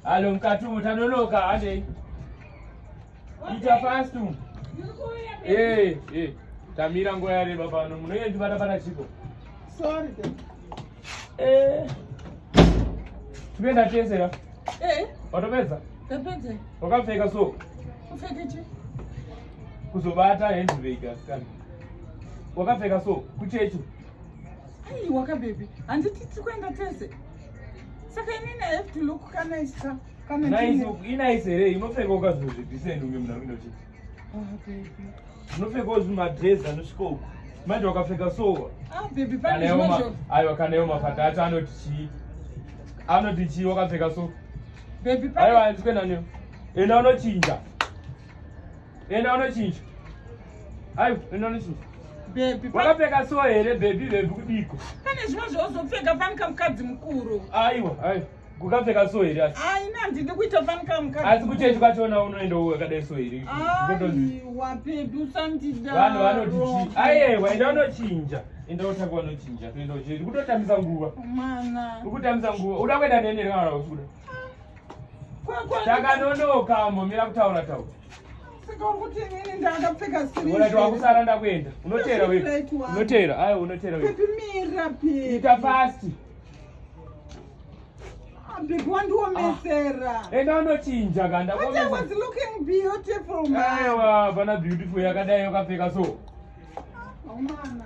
Alo mkatu utanonoka ande. Ita fast. Tamira ngoya re baba no munoyendi bata chiko. Sorry. Tuenda tesera. Watopedza? Tapedza. Wakapfeka so. Upfeke chi? Kuzobata handbag skani. Wakapfeka so kuchechu. Ai wakabebi. Handiti kwenda tese. Saka inini I have to look kana isa. Kana nice inaise here inopfeka ukazozvibvise ndunge muna kunochi. Baby. Unopfeka uzvimadress anosvika uku. Manje wakapfeka so. Baby pane zvozvo. Aiwa kana mafata anoti chi. Anoti chi wakapfeka so. Baby pane. Aiwa ndikwenda neo. Enda unochinja. Aiwa enda unochinja. Baby wakapfeka so here baby kudiko. Pane zvozvo uzopfeka fanika mukadzi mukuru. Aiwa kukapfeka so here asi. Ina ndidi kuita fanika mukadzi. Asi kuchechi kwachona unoenda wakadai so here. Aiwa baby usandida. Vanhu vanoti chi. Aiwa enda unochinja. Enda utaka unochinja. Toenda uchiri kutotambisa nguva. Mana. Ukutambisa nguva. Uda kuenda nene kana usuda. Takanonoka mira kutaura taura. Saka kuti nini ndakapfeka siri. Unati wakusara ndakuenda. Unotera wewe. Unotera. Aiwa unotera wewe. Baby mira baby. Ita fast. Baby wandiomesera. Enda unochinja kanda. But I was looking beautiful man. Aiwa, bana beautiful yakadai yakapfeka so. Mana.